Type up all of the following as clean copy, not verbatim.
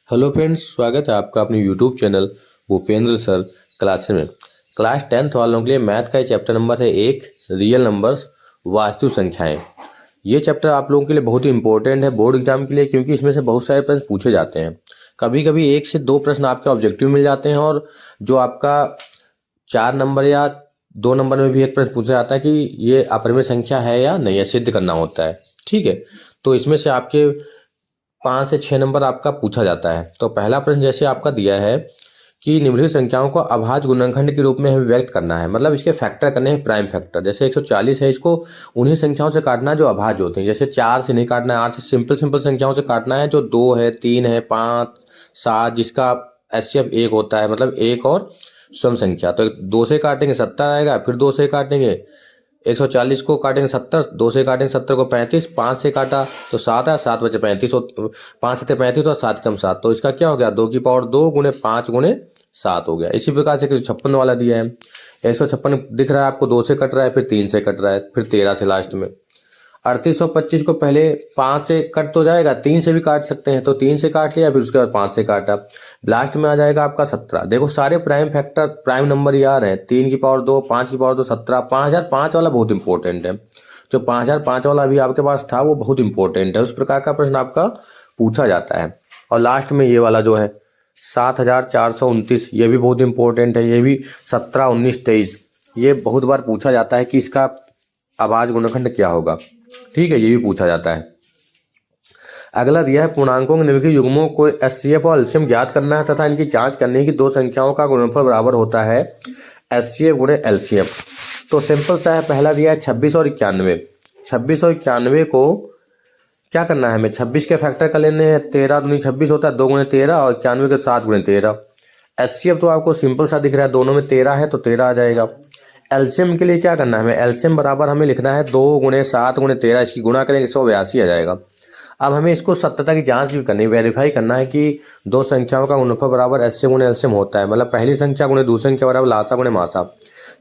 Hello friends, स्वागत है आपका अपने YouTube channel Bhupendra sir classes में। क्लास 10th वालों के लिए मैथ का चैप्टर नंबर है एक, रियल नंबर्स, वास्तविक संख्याएं। ये चैप्टर आप लोगों के लिए बहुत ही इंपॉर्टेंट है बोर्ड एग्जाम के लिए, क्योंकि इसमें से बहुत सारे प्रश्न पूछे जाते हैं। कभी कभी 1 से 2 प्रश्न आपके ऑब्जेक्टिव मिल जाते हैं, और जो आपका 4 नंबर या 2 नंबर में भी एक प्रश्न पूछा जाता है कि ये अपरिमेय संख्या है या नहीं है, सिद्ध करना होता है। ठीक है, तो इसमें से आपके 5 से 6 नंबर आपका पूछा जाता है। तो पहला प्रश्न जैसे आपका दिया है कि निम्नलिखित संख्याओं को अभाज्य गुणनखंड के रूप में हमें व्यक्त करना है, मतलब इसके फैक्टर करने हैं, प्राइम फैक्टर। जैसे 140 है, इसको उन्हीं संख्याओं से काटना है जो अभाज्य होते हैं। जैसे 4 से नहीं काटना है, 8 से सिंपल सिंपल संख्याओं से काटना है, जो 2 है, 3 है, 5, 7, जिसका एचसीएफ 1 होता है, मतलब 1 और सम संख्या। तो 2 से काटेंगे 70 आएगा, फिर 2 से काटेंगे 140 को काटेंगे 70, 2 से काटेंगे 70 को 35, 5 से काटा तो 7 है, 7 बचे 35, 5 से 35 तो 7 कम 7, तो इसका क्या हो गया, 2 की पावर 2 गुणे 5 गुणे 7 हो गया। इसी प्रकार से 156 वाला दिया है, 156 दिख रहा है आपको, 2 से कट रहा है, फिर 3 से कट रहा है, फिर 13 से लास्ट में। 3825 को पहले 5 से कट तो जाएगा, 3 से भी काट सकते हैं, तो 3 से काट लिया, फिर उसके बाद 5 से काटा, लास्ट में आ जाएगा आपका 17। देखो सारे प्राइम फैक्टर प्राइम नंबर ही आ रहे हैं, 3 की पावर 2, 5 की पावर 2, 17। 5005 वाला बहुत इंपॉर्टेंट है, जो 5005 वाला अभी आपके पास था वो बहुत इंपॉर्टेंट है, उस प्रकार का प्रश्न आपका पूछा जाता है। और लास्ट में ये वाला जो है 7429, ये भी बहुत इंपॉर्टेंट है, ये भी 17, 19, 23, ये बहुत बार पूछा जाता है कि इसका अभाज्य गुणनखंड क्या होगा। ठीक है, ये भी पूछा जाता है। अगला दिया है पूर्णांकों के निम्नलिखित युग्मों को एचसीएफ और एलसीएम ज्ञात करना है तथा इनकी जांच करनी है कि दो संख्याओं का गुणनफल बराबर होता है एचसीएफ गुणे एलसीएम। तो सिंपल सा है, पहला दिया है 26 और 91। 26 और 91 को क्या करना है हमें, 26 के फैक्टर कर लेने हैं, 13 दूनी 26 होता है, 2 गुणे 13, और 91 के 7 गुणे 13। एचसीएफ तो आपको सिंपल सा दिख रहा है, दोनों में 13 है तो 13 आ जाएगा। एलसीएम के लिए क्या करना है हमें, एलसीएम बराबर हमें लिखना है 2 गुणे 7 गुणे 13, इसकी गुणा करेंगे 182 आ जाएगा। अब हमें इसको सत्यता की जांच भी करनी, वेरीफाई करना है कि दो संख्याओं का गुणनफल बराबर एचसीएफ गुणे एलसीएम होता है, मतलब पहली संख्या गुणे दूसरी संख्या बराबर लासा गुणे मासा।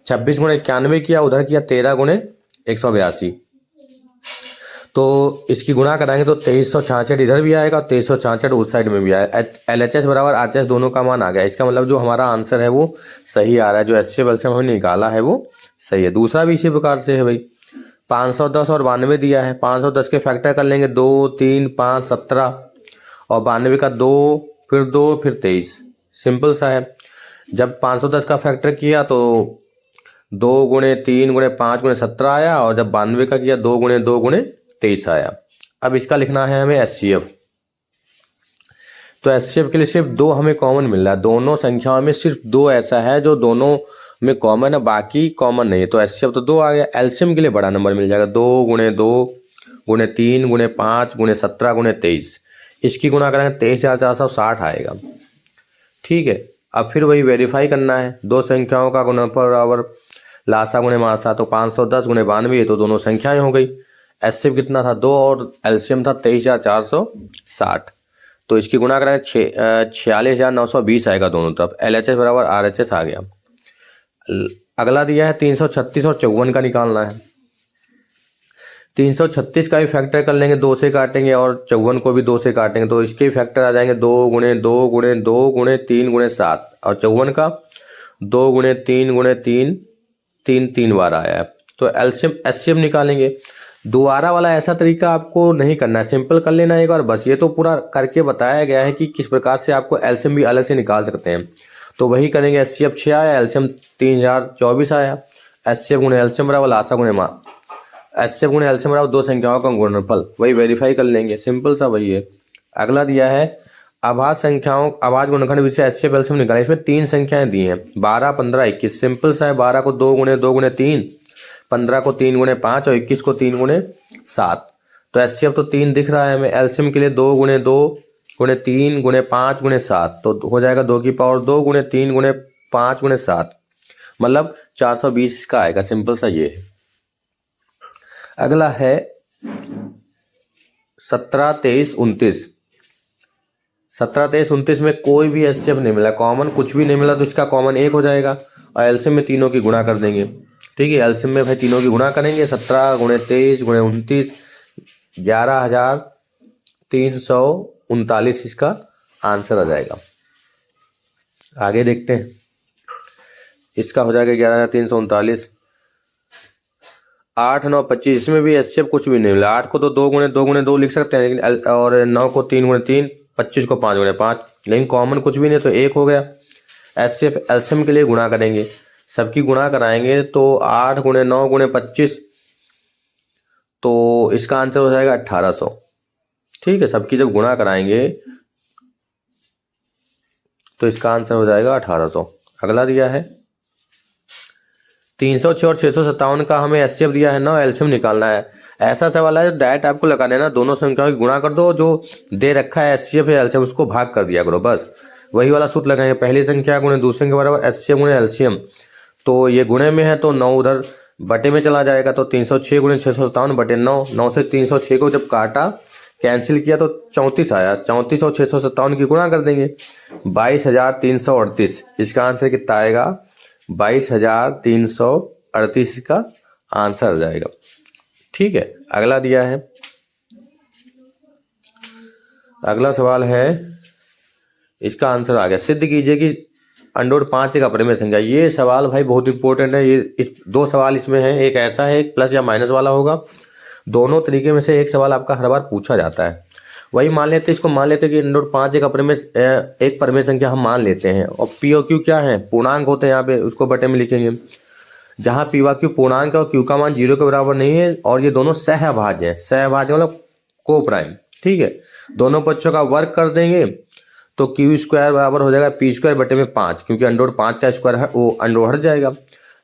26 गुणे 91 किया, उधर किया 13 गुणे 182, तो इसकी गुणा कराएंगे तो 2366 इधर भी आएगा, 2366 उस साइड में भी आएगा। एलएचएस बराबर आरएचएस दोनों का मान आ गया, इसका मतलब जो हमारा आंसर है वो सही आ रहा है, जो एचसीएफ एलसीएम हमने निकाला है वो सही है। दूसरा भी इसी प्रकार से है भाई, 510 और 92 दिया है, 510 के फैक्टर कर लेंगे 2, 3, 5, 17, और 92 का 2, फिर 2, फिर 23। सिंपल सा है, जब 510 का फैक्टर किया तो 2 गुणे 3 गुणे 5 गुणे 17 आया, और जब 92 का किया 2 गुणे 2 गुणे 23 आया। अब इसका लिखना है हमें एचसीएफ। तो एचसीएफ के लिए सिर्फ 2 हमें कॉमन मिल रहा है, दोनों संख्याओं में सिर्फ 2 ऐसा है जो दोनों में कॉमन है, बाकी कॉमन नहीं है, तो एचसीएफ तो 2 आ गया। एलसीएम के लिए बड़ा नंबर मिल जाएगा, 2 गुणे 2 गुणे 3 गुणे 5 गुणे 17 गुणे 23, इसकी गुणा करेंगे 23,460 आएगा। ठीक है, अब फिर वही वेरीफाई करना है, दो संख्याओं का गुणनफल बराबर लासा गुणे मासा, तो 510 गुणे 92, तो दोनों संख्याएं हो गई। एचसीएफ कितना था 2, और एलसीएम था 23,460, तो इसकी गुणा करें 46,920 आएगा दोनों तरफ। एलएचएस बराबर आरएचएस आ गया। अगला दिया है 336 और 54 का निकालना है। 336 का भी फैक्टर कर लेंगे, 2 से काटेंगे, और 54 को भी 2 से काटेंगे, तो इसके फैक्टर आ जाएंगे 2 गुणे 2 गुणे 2 गुणे 3 गुणे 7, और 54 का 2 गुणे 3 गुणे 3, 3 बार आया है। तो एलसीएम एचसीएफ निकालेंगे। दोबारा वाला ऐसा तरीका आपको नहीं करना है, सिंपल कर लेना एक बार बस। ये तो पूरा करके बताया गया है कि किस प्रकार से आपको एलसीएम भी अलग से निकाल सकते हैं, तो वही करेंगे। एचसीएफ 6 आया, एलसीएम 3024 आया। एचसीएफ गुणे एलसीएम बराबर लासा गुणे मा, एचसीएफ गुणे एलसीएम बराबर दो संख्याओं का गुणनफल, वही वेरीफाई कर लेंगे, सिंपल सा वही है। अगला दिया है अभाज्य संख्याओं अभाज्य गुणनखंड विधि से एचसीएफ एलसीएम निकालें। इसमें 3 संख्याएं दी हैं, 12, 15, 21। सिंपल सा है, 12 को 2 गुणे 2 गुणे 3, 15 को 3 गुणे 5, और 21 को 3 गुणे 7। तो एचसीएफ तो 3 दिख रहा है हमें। एलसीएम के लिए 2 गुणे 2 गुणे 3 गुणे 5 गुणे 7, तो हो जाएगा 2 की पावर 2 गुणे 3 गुणे 5 गुणे 7, मतलब 420 इसका आएगा। सिंपल सा ये है। अगला है 17, 23, 29। 17, 23, 29 में कोई भी एचसीएफ नहीं मिला, कॉमन कुछ भी नहीं मिला, तो इसका कॉमन 1 हो जाएगा, और एलसीएम में तीनों की गुणा कर देंगे। ठीक है, एलसीएम में भाई तीनों की गुणा करेंगे, 17 गुणे 23 गुणे 29, 11,339 इसका आंसर आ जाएगा। आगे देखते हैं, इसका हो जाएगा 11,339। 8 9 25, इसमें भी एचसीएफ कुछ भी नहीं मिला। 8 को तो 2 गुणे 2 लिख सकते हैं, लेकिन और 9 को 3 गुणे 3, 25 को 5 गुणे 5, लेकिन कॉमन कुछ भी नहीं तो 1 हो गया। एचसीएफ एलसीएम के लिए गुणा करेंगे, सबकी गुणा कराएंगे तो 8 गुणे 9 गुणे 25, तो इसका आंसर हो जाएगा 1800। ठीक है, सबकी जब गुणा कराएंगे तो इसका आंसर हो जाएगा 1800। अगला दिया है 306 और 657 का हमें एचसीएफ दिया है ना, एलसीएम निकालना है। ऐसा सवाल है डायरेक्ट आपको लगा देना, दोनों संख्याओं की गुणा कर दो, जो दे रखा है एचसीएफ या एलसीएम उसको भाग कर दिया करो, बस वही वाला सूत्र लगाएंगे। पहली संख्या गुणे दूसरे के बराबर एचसीएफ गुणे एलसीएम, तो ये गुणे में है तो 9 उधर बटे में चला जाएगा, तो 306 गुणे 657 बटे 9। 9 से 306 को जब काटा कैंसिल किया तो 34 आया। 34 और 657 की गुणा कर देंगे, 22,338। इसका आंसर कितना आएगा? 22,338 का आंसर आ जाएगा। ठीक है, अगला दिया है, अगला सवाल है, इसका आंसर आ गया। सिद्ध कीजिए कि √5 एक अपरिमेय संख्या। ये सवाल भाई बहुत इंपॉर्टेंट है। ये 2 सवाल इसमें है, एक ऐसा है, एक प्लस या माइनस वाला होगा। दोनों तरीके में से एक सवाल आपका हर बार पूछा जाता है। वही मान लेते, इसको मान लेते कि √5 एक परिमेय संख्या हम मान लेते हैं, और पी और क्यू क्या है? पूर्णांक होते हैं। यहाँ पे उसको बटे में लिखेंगे, जहाँ पी व क्यू पूर्णांक है और क्यू का मान 0 के बराबर नहीं है, और ये दोनों सहभाज्य है। सहभाज्य मतलब को प्राइम। ठीक है, दोनों पक्षों का वर्ग कर देंगे तो क्यू स्क्वायर बराबर हो जाएगा पी स्क्वायर बटे में 5, क्योंकि √5 का स्क्वायर है वो अंडर हट जाएगा।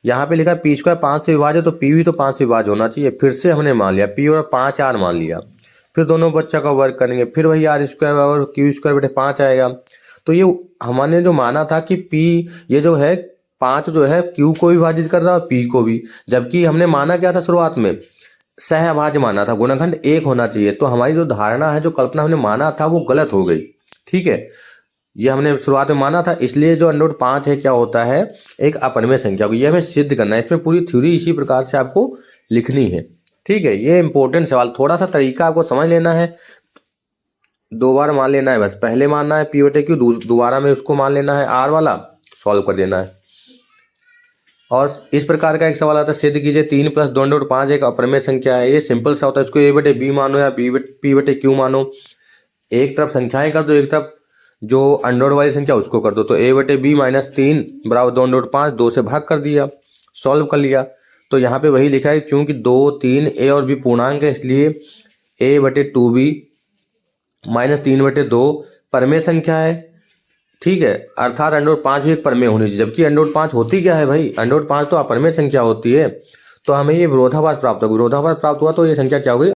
यहाँ पे लिखा है पी स्क्वायर 5 से विभाज्य, तो पी भी तो 5 से विभाज्य होना चाहिए। फिर से हमने मान लिया पी और 5 आर मान लिया, फिर दोनों बच्चों का वर्ग करेंगे, फिर वही आर स्क्वायर बराबर क्यू स्क्वायर बटे 5 आएगा। तो ये हमने जो माना था कि पी ये जो है 5 जो है क्यू को विभाजित कर रहा है पी को भी, जबकि हमने माना क्या था शुरुआत में? सहभाज्य माना था, गुणनखंड 1 होना चाहिए। तो हमारी जो धारणा है, जो कल्पना हमने माना था, वो गलत हो गई। ठीक है, ये हमने शुरुआत में माना था, इसलिए जो √5 है क्या होता है? एक अपरिमेय संख्या को, ये हमें सिद्ध करना है। इसमें पूरी थ्योरी इसी प्रकार से आपको लिखनी है। ठीक है, ये इंपॉर्टेंट सवाल, थोड़ा सा तरीका आपको समझ लेना है। 2 बार मान लेना है, बस पहले मानना है पी बटे क्यू, दोबारा में उसको मान लेना है आर वाला, सॉल्व कर देना है। और इस प्रकार का एक सवाल आता है, सिद्ध कीजिए 3 + 2 √5 एक अपरिमेय संख्या है। ये सिंपल सा होता है, इसको ए बटे बी मानो या पी बटे क्यू मानो। एक तरफ संख्याएं कर दो, एक तरफ जो अंडर वाली संख्या उसको कर दो। तो a बटे बी - 3 बराबर 2 √5, 2 से भाग कर दिया, सॉल्व कर लिया। तो यहाँ पे वही लिखा है, क्योंकि 2 3 a और b पूर्णांक है, इसलिए a बटे 2b - 3 बटे 2 परमेय संख्या है। ठीक है, अर्थात √5 भी एक परमेय होनी चाहिए, जबकि √5 होती क्या है भाई? √5 तो अपरमेय संख्या होती है। तो हमें ये विरोधाभास प्राप्त होगा। विरोधाभास प्राप्त हुआ तो ये संख्या क्या हो गई?